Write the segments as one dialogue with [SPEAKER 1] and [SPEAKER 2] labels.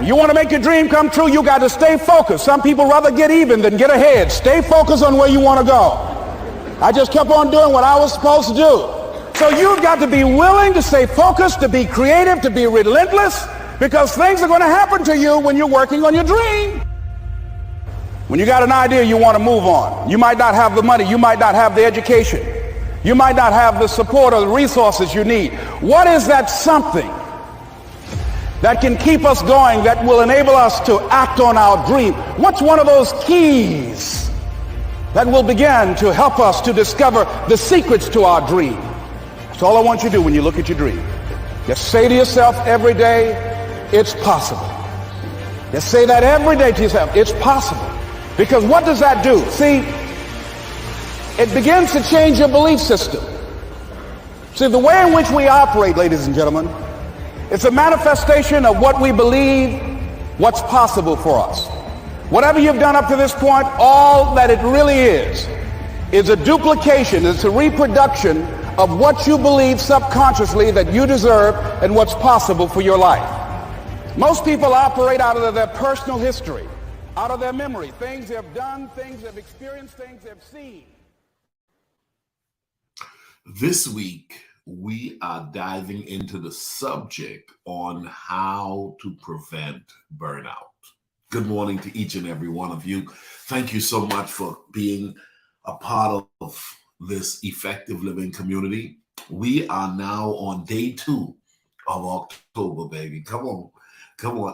[SPEAKER 1] You want to make your dream come true, you got to stay focused. Some people rather get even than get ahead. Stay focused on where you want to go. I just kept on doing what I was supposed to do. So you've got to be willing to stay focused, to be creative, to be relentless, because things are going to happen to you when you're working on your dream. When you got an idea you want to move on, you might not have the money, you might not have the education, you might not have the support or the resources you need. What is that something that can keep us going, that will enable us to act on our dream? What's one of those keys that will begin to help us to discover the secrets to our dream? That's all I want you to do when you look at your dream. Just say to yourself every day, it's possible. Just say that every day to yourself, it's possible. Because what does that do? See, it begins to change your belief system. See, the way in which we operate, ladies and gentlemen, it's a manifestation of what we believe, what's possible for us. Whatever you've done up to this point, all that it really is a duplication, it's a reproduction of what you believe subconsciously that you deserve and what's possible for your life. Most people operate out of their personal history, out of their memory, things they've done, things they've experienced, things they've seen.
[SPEAKER 2] This week, we are diving into the subject on how to prevent burnout. Good morning to each and every one of you. Thank you so much for being a part of this effective living community. We are now on day 2 of October, baby. Come on.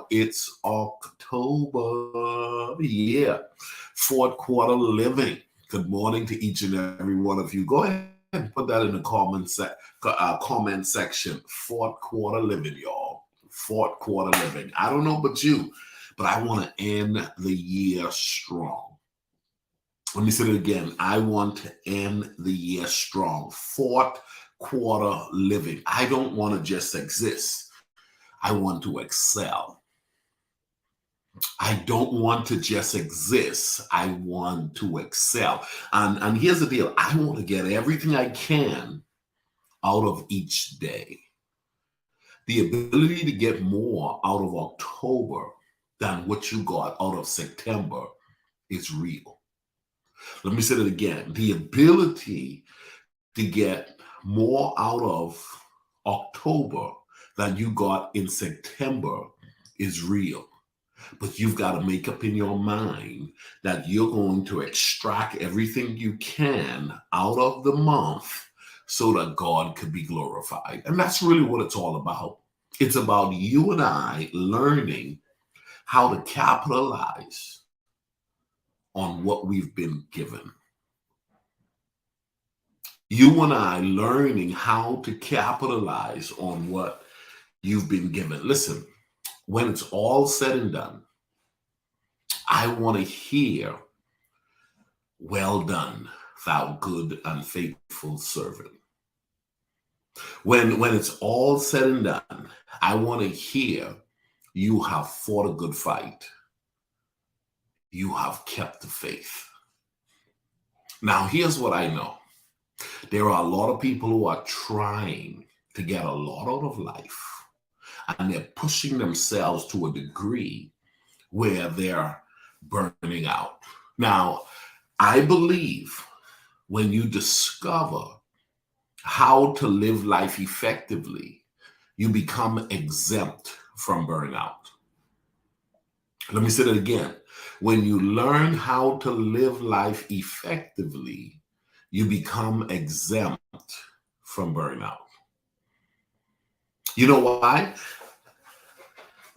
[SPEAKER 2] It's October. Yeah. 4th quarter living. Good morning to each and every one of you. Go ahead and put that in the comment section. 4th quarter living, y'all. 4th quarter living. I don't know about you, but I want to end the year strong. Let me say it again. I want to end the year strong. 4th quarter living. I don't want to just exist. I want to excel. I don't want to just exist. I want to excel. And here's the deal. I want to get everything I can out of each day. The ability to get more out of October than what you got out of September is real. Let me say that again. The ability to get more out of October than you got in September is real. But you've got to make up in your mind that you're going to extract everything you can out of the month so that God could be glorified. And that's really what it's all about. It's about you and I learning how to capitalize on what we've been given. You and I learning how to capitalize on what you've been given. Listen, when it's all said and done, I want to hear, well done, thou good and faithful servant. When it's all said and done, I want to hear, you have fought a good fight. You have kept the faith. Now, here's what I know. There are a lot of people who are trying to get a lot out of life, and they're pushing themselves to a degree where they're burning out. Now, I believe when you discover how to live life effectively, you become exempt from burnout. Let me say that again. When you learn how to live life effectively, you become exempt from burnout. You know why?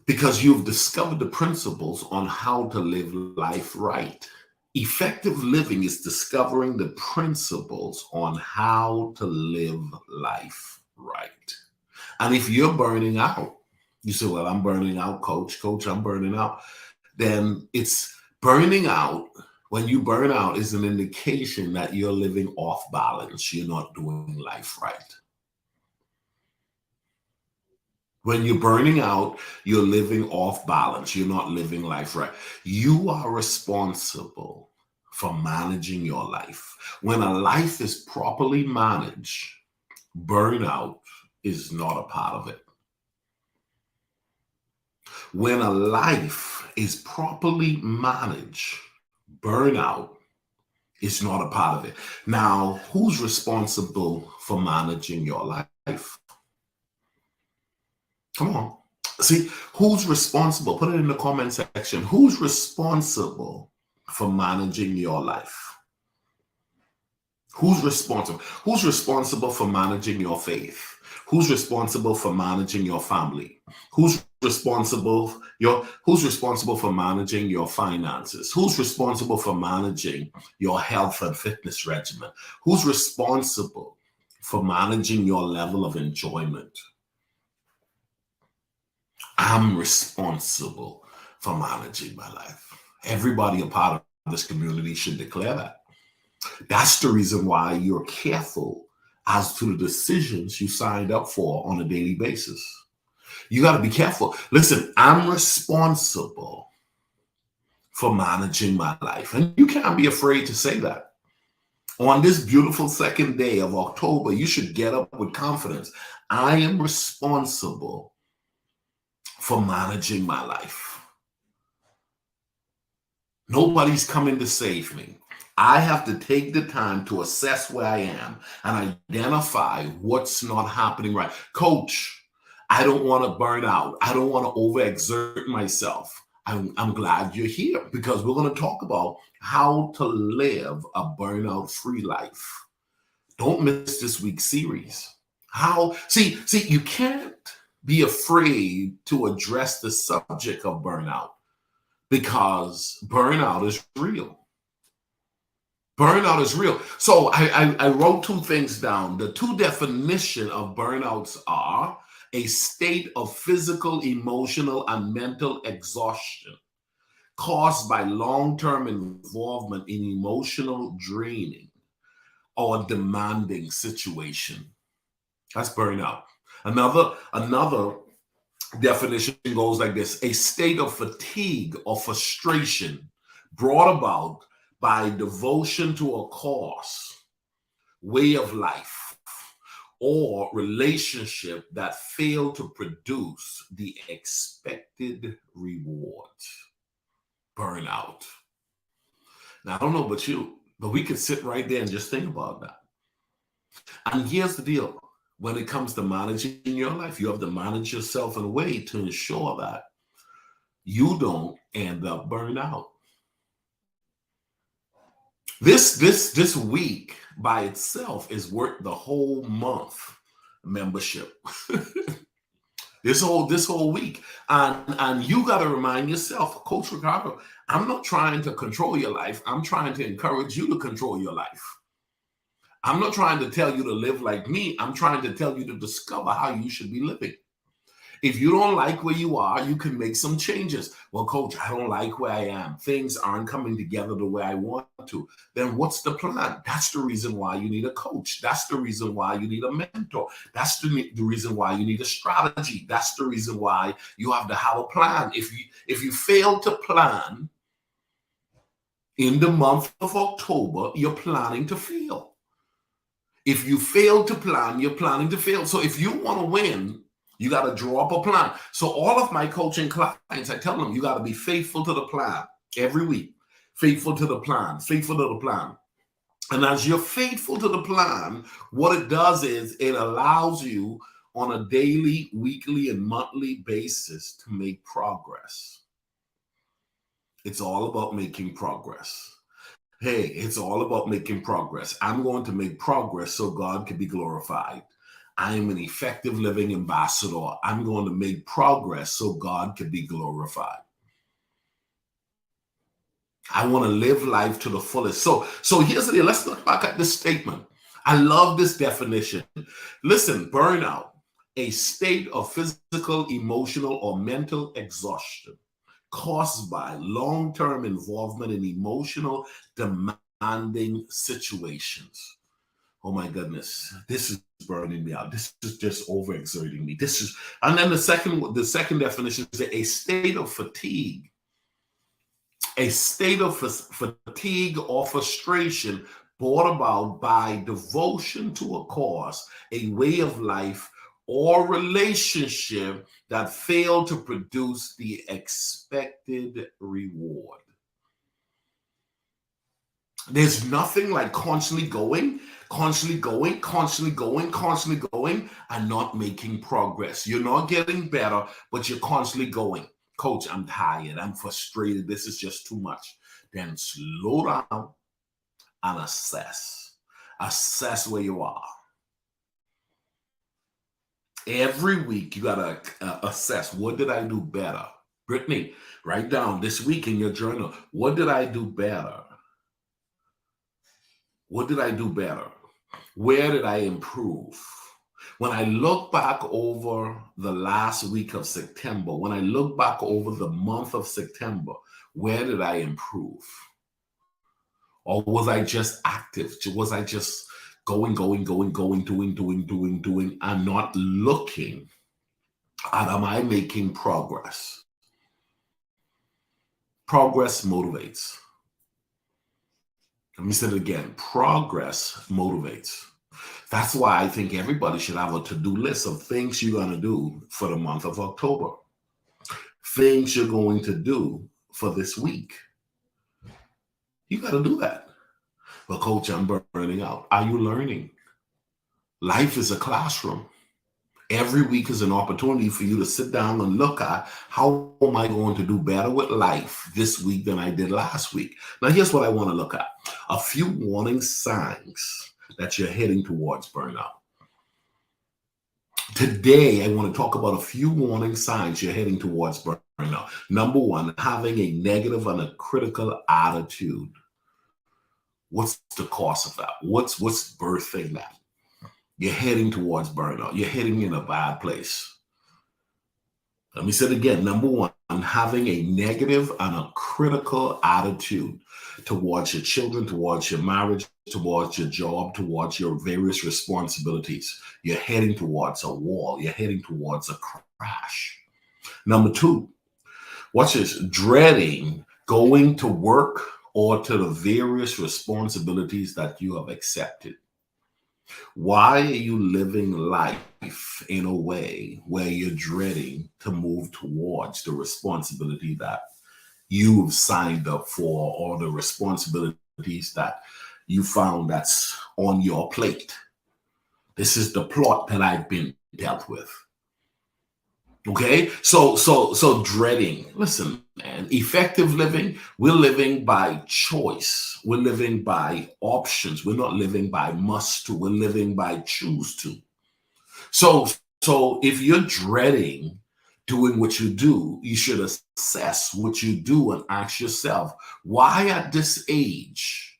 [SPEAKER 2] Because you've discovered the principles on how to live life right. Effective living is discovering the principles on how to live life right. And if you're burning out, you say, well, I'm burning out, coach, I'm burning out. Then it's burning out. When you burn out is an indication that you're living off balance. You're not doing life right. When you're burning out, you're living off balance. You're not living life right. You are responsible for managing your life. When a life is properly managed, burnout is not a part of it. When a life is properly managed, burnout is not a part of it. Now, who's responsible for managing your life? Come on. See, who's responsible? Put it in the comment section. Who's responsible for managing your life? Who's responsible? Who's responsible for managing your faith? Who's responsible for managing your family? Who's responsible for managing your finances? Who's responsible for managing your health and fitness regimen? Who's responsible for managing your level of enjoyment? I'm responsible for managing my life. Everybody a part of this community should declare that. That's the reason why you're careful as to the decisions you signed up for on a daily basis. You got to be careful. Listen, I'm responsible for managing my life. And you can't be afraid to say that. On this beautiful second day of October, you should get up with confidence. I am responsible for managing my life. Nobody's coming to save me. I have to take the time to assess where I am and identify what's not happening right. Coach, I don't want to burn out. I don't want to overexert myself. I'm glad you're here because we're going to talk about how to live a burnout-free life. Don't miss this week's series. See, you can't be afraid to address the subject of burnout because burnout is real. Burnout is real. So I wrote two things down. The two definitions of burnouts are a state of physical, emotional, and mental exhaustion caused by long-term involvement in emotional draining or demanding situation. That's burnout. Another definition goes like this: a state of fatigue or frustration brought about by devotion to a cause, way of life, or relationship that failed to produce the expected reward. Burnout. Now, I don't know about you, but we could sit right there and just think about that. And here's the deal. When it comes to managing your life, you have to manage yourself in a way to ensure that you don't end up burned out. This week by itself is worth the whole month membership. this whole week. And you got to remind yourself, Coach Ricardo, I'm not trying to control your life. I'm trying to encourage you to control your life. I'm not trying to tell you to live like me. I'm trying to tell you to discover how you should be living. If you don't like where you are, you can make some changes. Well, Coach, I don't like where I am. Things aren't coming together the way I want to. Then what's the plan? That's the reason why you need a coach. That's the reason why you need a mentor. That's the reason why you need a strategy. That's the reason why you have to have a plan. If you fail to plan in the month of October, you're planning to fail. If you fail to plan, you're planning to fail. So if you want to win, you got to draw up a plan. So all of my coaching clients, I tell them, you got to be faithful to the plan every week. Faithful to the plan, faithful to the plan. And as you're faithful to the plan, what it does is it allows you on a daily, weekly, and monthly basis to make progress. It's all about making progress. Hey, it's all about making progress. I'm going to make progress so God can be glorified. I am an effective living ambassador. I'm going to make progress so God can be glorified. I want to live life to the fullest. So here's the deal. Let's look back at this statement. I love this definition. Listen, burnout, a state of physical, emotional, or mental exhaustion caused by long-term involvement in emotional, demanding situations. Oh my goodness, this is burning me out. This is just overexerting me. And then the second definition is a state of fatigue. A state of fatigue or frustration brought about by devotion to a cause, a way of life, or relationship that fail to produce the expected reward. There's nothing like constantly going, and not making progress. You're not getting better, but you're constantly going. Coach, I'm tired. I'm frustrated. This is just too much. Then slow down and assess. Assess where you are. Every week, you got to assess, what did I do better? Brittany, write down this week in your journal, what did I do better? What did I do better? Where did I improve? When I look back over the last week of September, when I look back over the month of September, where did I improve? Or was I just active? Was I just going, doing, and not looking at, am I making progress? Progress motivates. Let me say it again. Progress motivates. That's why I think everybody should have a to-do list of things you're going to do for the month of October. Things you're going to do for this week. You got to do that. But coach, I'm burning out. Are you learning? Life is a classroom. Every week is an opportunity for you to sit down and look at, how am I going to do better with life this week than I did last week? Now, here's what I want to look at. A few warning signs that you're heading towards burnout. Today, I want to talk about a few warning signs you're heading towards burnout. Number one, having a negative and a critical attitude. What's the cause of that? What's birthing that? You're heading towards burnout. You're heading in a bad place. Let me say it again. Number one, having a negative and a critical attitude towards your children, towards your marriage, towards your job, towards your various responsibilities. You're heading towards a wall. You're heading towards a crash. Number two, watch this, dreading going to work or to the various responsibilities that you have accepted. Why are you living life in a way where you're dreading to move towards the responsibility that you've signed up for, or the responsibilities that you found that's on your plate? This is the plot that I've been dealt with. Okay, so dreading. Listen, man, effective living, we're living by choice. We're living by options. We're not living by must to. We're living by choose to. So if you're dreading doing what you do, you should assess what you do and ask yourself, why at this age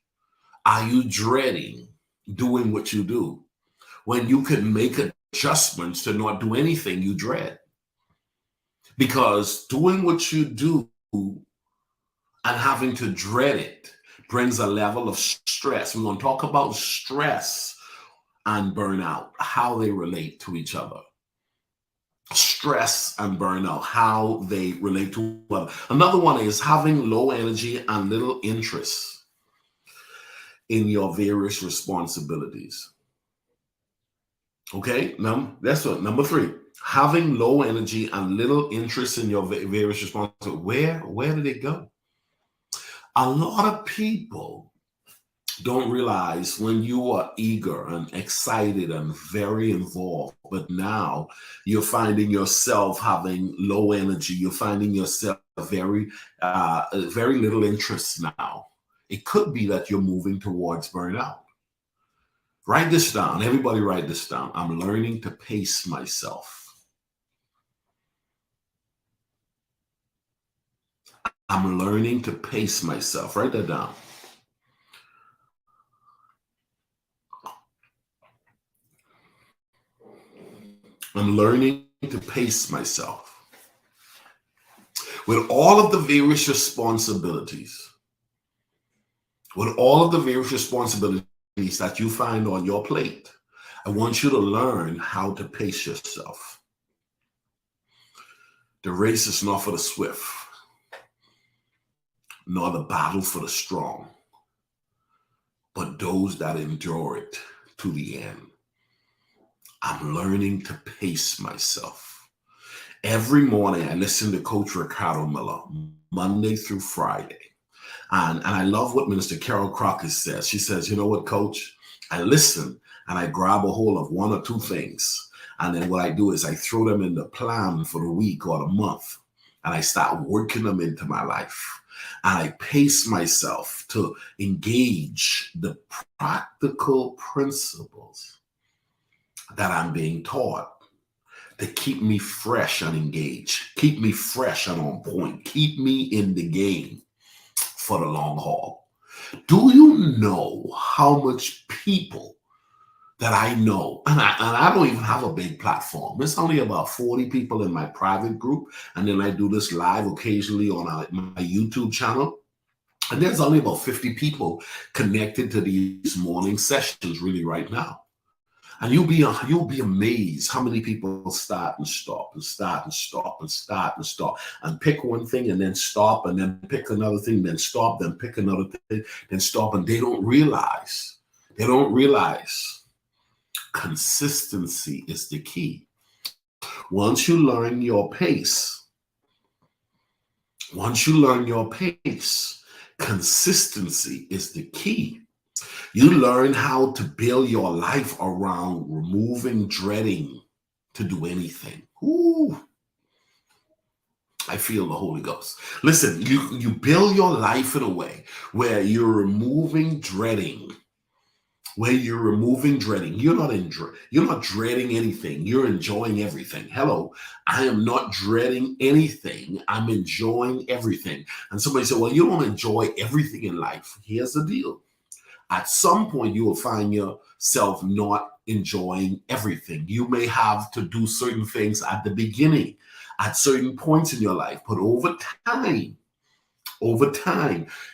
[SPEAKER 2] are you dreading doing what you do when you can make adjustments to not do anything you dread? Because doing what you do and having to dread it brings a level of stress. We're going to talk about stress and burnout, how they relate to each other. Stress and burnout, how they relate to each other. Another one is having low energy and little interest in your various responsibilities. Okay, now that's what number three. Having low energy and little interest in your various responsibilities. Where did it go? A lot of people don't realize when you are eager and excited and very involved, but now you're finding yourself having low energy. You're finding yourself very little interest now. It could be that you're moving towards burnout. Write this down. Everybody write this down. I'm learning to pace myself. I'm learning to pace myself. Write that down. I'm learning to pace myself. With all of the various responsibilities, that you find on your plate, I want you to learn how to pace yourself. The race is not for the swift, nor the battle for the strong, but those that endure it to the end. I'm learning to pace myself. Every morning I listen to Coach Ricardo Miller, Monday through Friday. And I love what Minister Carol Crocker says. She says, you know what, Coach? I listen and I grab a hold of one or two things. And then what I do is I throw them in the plan for the week or the month. And I start working them into my life. And I pace myself to engage the practical principles that I'm being taught to keep me fresh and engaged, keep me fresh and on point, keep me in the game for the long haul. Do you know how much people that I know, and I don't even have a big platform. It's only about 40 people in my private group, and then I do this live occasionally on my YouTube channel. And there's only about 50 people connected to these morning sessions really right now. And you'll be amazed how many people start and stop and start and stop and start and stop and pick one thing and then stop and then pick another thing, then stop, then pick another thing, then stop. And they don't realize consistency is the key. Once you learn your pace, consistency is the key. You learn how to build your life around removing dreading to do anything. Ooh, I feel the Holy Ghost. Listen, you build your life in a way where you're removing dreading. You're not dreading anything. You're enjoying everything. Hello, I am not dreading anything. I'm enjoying everything. And somebody said, well, you don't enjoy everything in life. Here's the deal. At some point, you will find yourself not enjoying everything. You may have to do certain things at the beginning, at certain points in your life, but over time,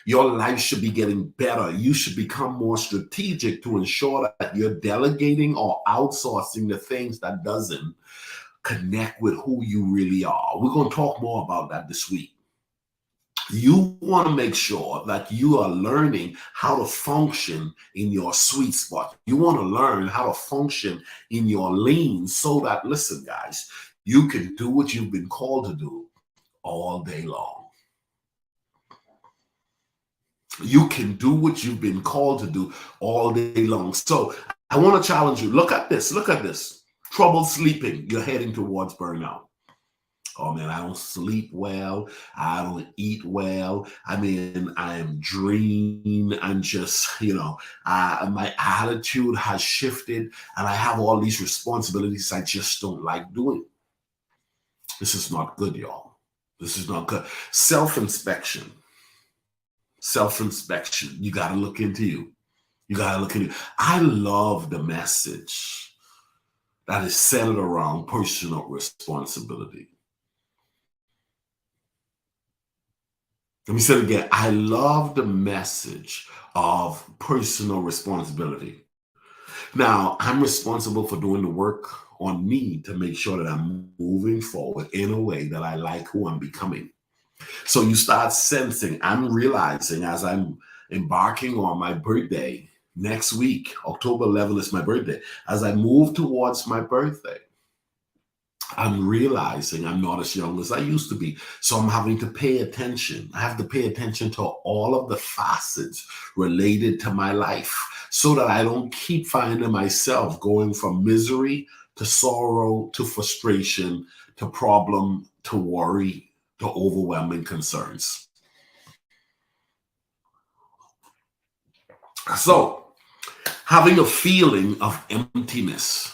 [SPEAKER 2] your life should be getting better. You should become more strategic to ensure that you're delegating or outsourcing the things that doesn't connect with who you really are. We're going to talk more about that this week. You want to make sure that you are learning how to function in your sweet spot. You want to learn how to function in your lane so that, listen, guys, you can do what you've been called to do all day long. You can do what you've been called to do all day long. So I want to challenge you. Look at this. Trouble sleeping. You're heading towards burnout. Oh man, I don't sleep well. I don't eat well. I mean, I'm drained. I'm just, my attitude has shifted and I have all these responsibilities I just don't like doing. This is not good, y'all. This is not good. Self-inspection. You got to look into you. I love the message that is centered around personal responsibility. Let me say it again. I love the message of personal responsibility. Now, I'm responsible for doing the work on me to make sure that I'm moving forward in a way that I like who I'm becoming. So you start sensing, I'm realizing as I'm embarking on my birthday next week, October 11th is my birthday. As I move towards my birthday, I'm realizing I'm not as young as I used to be. So I'm having to pay attention. I have to pay attention to all of the facets related to my life so that I don't keep finding myself going from misery to sorrow to frustration to problem to worry to overwhelming concerns. So having a feeling of emptiness.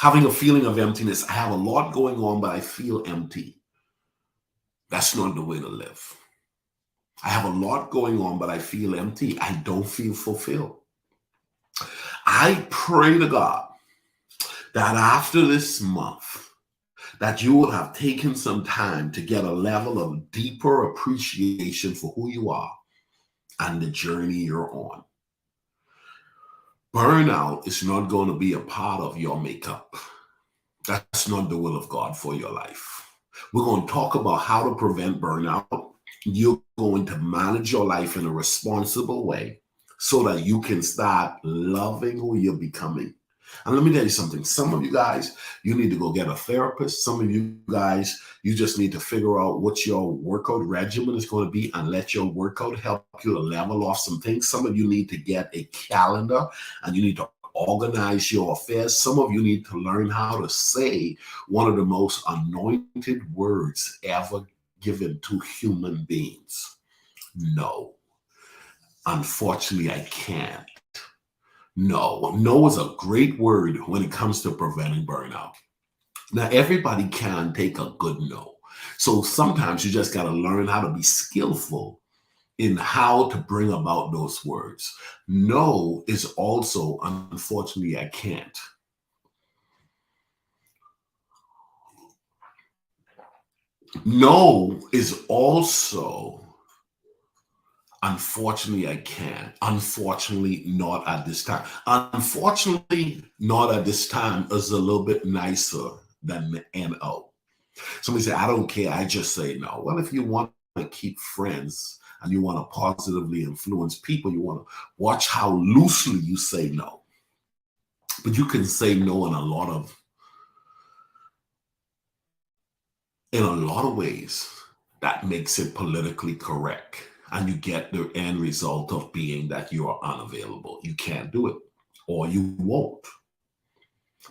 [SPEAKER 2] I have a lot going on, but I feel empty. That's not the way to live. I have a lot going on, but I feel empty. I don't feel fulfilled. I pray to God that after this month, that you will have taken some time to get a level of deeper appreciation for who you are and the journey you're on. Burnout is not going to be a part of your makeup. That's not the will of God for your life. We're going to talk about how to prevent burnout. You're going to manage your life in a responsible way so that you can start loving who you're becoming. And let me tell you something. Some of you guys, you need to go get a therapist. Some of you guys, you just need to figure out what your workout regimen is going to be and let your workout help you to level off some things. Some of you need to get a calendar and you need to organize your affairs. Some of you need to learn how to say one of the most anointed words ever given to human beings. No. Unfortunately, I can't. No. No is a great word when it comes to preventing burnout. Now, everybody can take a good no. So sometimes you just got to learn how to be skillful in how to bring about those words. No is also, unfortunately, I can't. No is also, unfortunately, I can't. Unfortunately, not at this time. Unfortunately, not at this time is a little bit nicer than NO. Somebody say, I don't care, I just say no. Well, if you want to keep friends and you want to positively influence people, you want to watch how loosely you say no. But you can say no in a lot of ways that makes it politically correct. And you get the end result of being that you are unavailable. You can't do it, or you won't.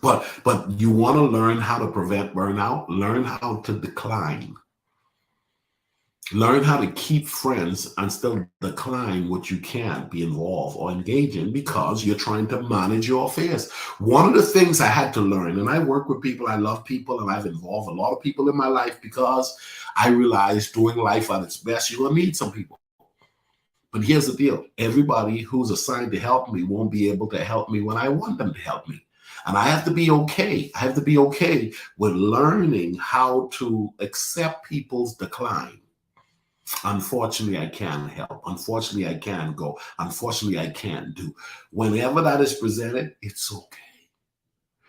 [SPEAKER 2] But you want to learn how to prevent burnout, learn how to decline. Learn how to keep friends and still decline what you can't be involved or engage in because you're trying to manage your affairs. One of the things I had to learn, and I work with people, I love people, and I've involved a lot of people in my life because I realized doing life at its best, you're going to need some people. But here's the deal. Everybody who's assigned to help me won't be able to help me when I want them to help me. And I have to be okay. I have to be okay with learning how to accept people's decline. Unfortunately, I can't help. Unfortunately, I can't go. Unfortunately, I can't do. Whenever that is presented, it's okay.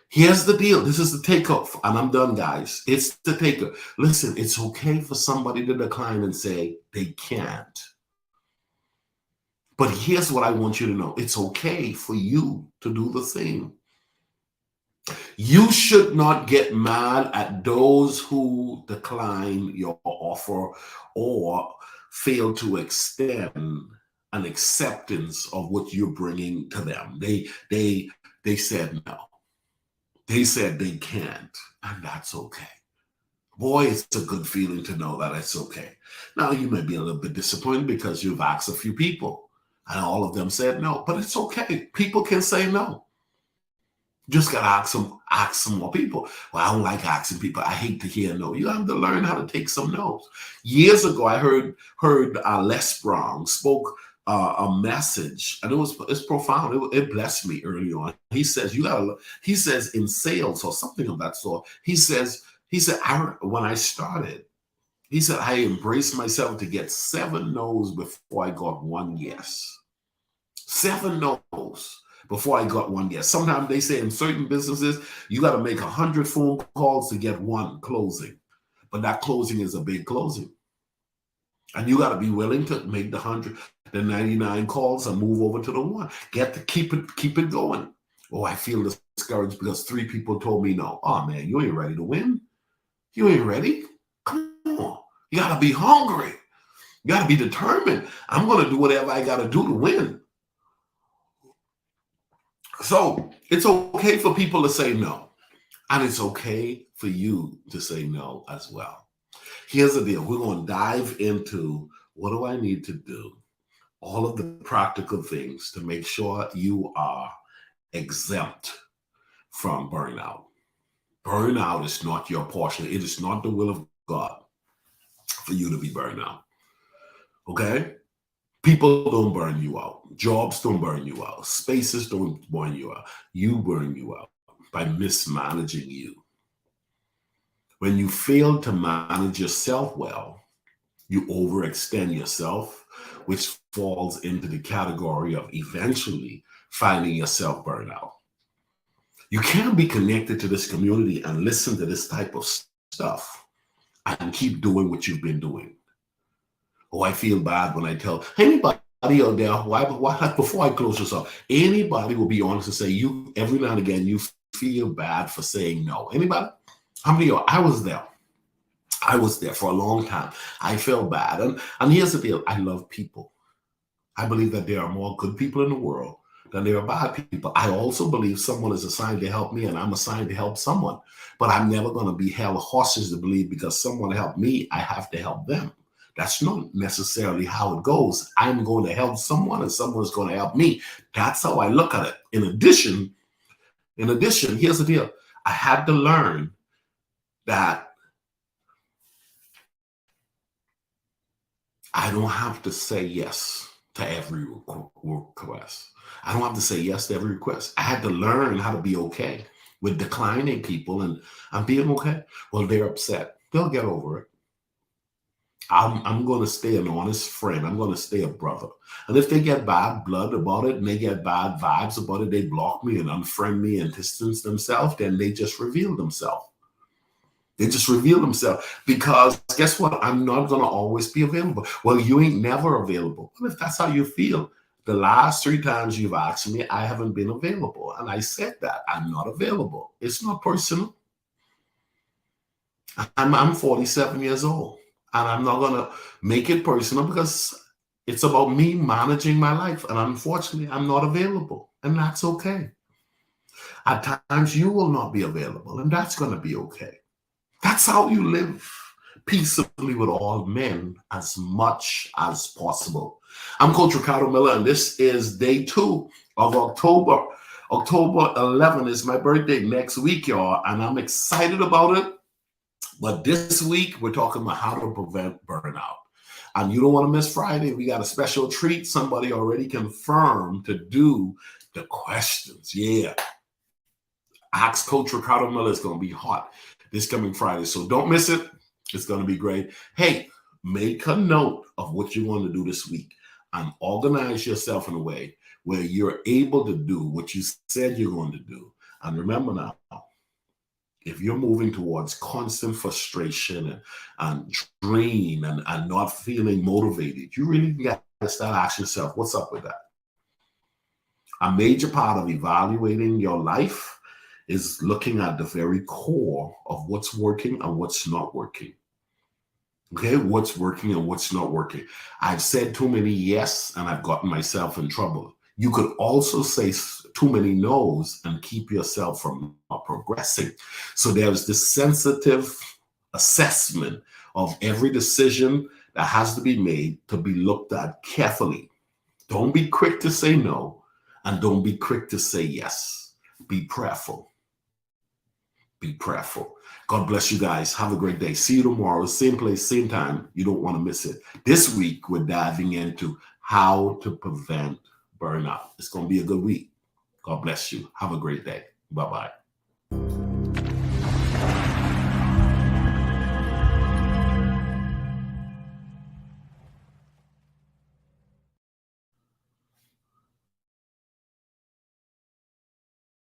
[SPEAKER 2] Here's the deal. This is the takeoff, and I'm done, guys. It's the takeoff. Listen, it's okay for somebody to decline and say they can't. But here's what I want you to know. It's okay for you to do the same. You should not get mad at those who decline your offer or fail to extend an acceptance of what you're bringing to them. They said no. They said they can't, and that's okay. Boy, it's a good feeling to know that it's okay. Now, you may be a little bit disappointed because you've asked a few people, and all of them said no, but it's okay. People can say no. Just got to ask some more people. Well, I don't like asking people. I hate to hear no. You have to learn how to take some no's. Years ago, I heard Les Brown spoke a message, and it's profound. It blessed me early on. He says, he says in sales or something of that sort, he said, when I started, he said, I embraced myself to get 7 no's before I got 1 yes. 7 no's before I got 1 yes. Sometimes they say in certain businesses, you got to make 100 phone calls to get 1 closing. But that closing is a big closing. And you got to be willing to make the 99 calls and move over to the 1. Keep it going. Oh, I feel discouraged because 3 people told me no. Oh man, you ain't ready to win. You ain't ready. Come on. You got to be hungry. You got to be determined. I'm going to do whatever I got to do to win. So it's okay for people to say no. And it's okay for you to say no as well. Here's the deal. We're going to dive into what do I need to do? All of the practical things to make sure you are exempt from burnout. Burnout is not your portion. It is not the will of God for you to be burned out. Okay? People don't burn you out. Jobs don't burn you out. Spaces don't burn you out. You burn you out by mismanaging you. When you fail to manage yourself well, you overextend yourself, which falls into the category of eventually finding yourself burned out. You can't be connected to this community and listen to this type of stuff and keep doing what you've been doing. Oh, I feel bad when I tell anybody out there, why, before I close this up, anybody will be honest and say, you, every now and again, you feel bad for saying no. Anybody? How many of you? I was there. I was there for a long time. I felt bad. And here's the deal. I love people. I believe that there are more good people in the world than there are bad people. I also believe someone is assigned to help me and I'm assigned to help someone. But I'm never going to be held hostage to believe because someone helped me, I have to help them. That's not necessarily how it goes. I'm going to help someone and someone's going to help me. That's how I look at it. In addition, here's the deal. I had to learn that I don't have to say yes to every request. I don't have to say yes to every request. I had to learn how to be okay with declining people and being okay. Well, they're upset. They'll get over it. I'm going to stay an honest friend. I'm going to stay a brother. And if they get bad blood about it and they get bad vibes about it, they block me and unfriend me and distance themselves, then they just reveal themselves. They just reveal themselves because guess what? I'm not going to always be available. Well, you ain't never available. Well, if that's how you feel, the last 3 times you've asked me, I haven't been available. And I said that I'm not available. It's not personal. I'm 47 years old. And I'm not going to make it personal because it's about me managing my life. And unfortunately, I'm not available. And that's okay. At times, you will not be available. And that's going to be okay. That's how you live peaceably with all men as much as possible. I'm Coach Ricardo Miller, and this is day 2 of October. October 11 is my birthday next week, y'all. And I'm excited about it. But this week, we're talking about how to prevent burnout. And you don't want to miss Friday. We got a special treat. Somebody already confirmed to do the questions. Yeah. Ask Coach Ricardo Miller. It's going to be hot this coming Friday. So don't miss it. It's going to be great. Hey, make a note of what you want to do this week and organize yourself in a way where you're able to do what you said you're going to do. And remember now, if you're moving towards constant frustration and drain and not feeling motivated, you really got to start asking yourself, what's up with that? A major part of evaluating your life is looking at the very core of what's working and what's not working. Okay, what's working and what's not working. I've said too many yes and I've gotten myself in trouble. You could also say too many no's and keep yourself from progressing. So there's this sensitive assessment of every decision that has to be made to be looked at carefully. Don't be quick to say no and don't be quick to say yes. Be prayerful. Be prayerful. God bless you guys. Have a great day. See you tomorrow. Same place, same time. You don't want to miss it. This week, we're diving into how to prevent burnout. It's going to be a good week. God bless you. Have a great day. Bye-bye.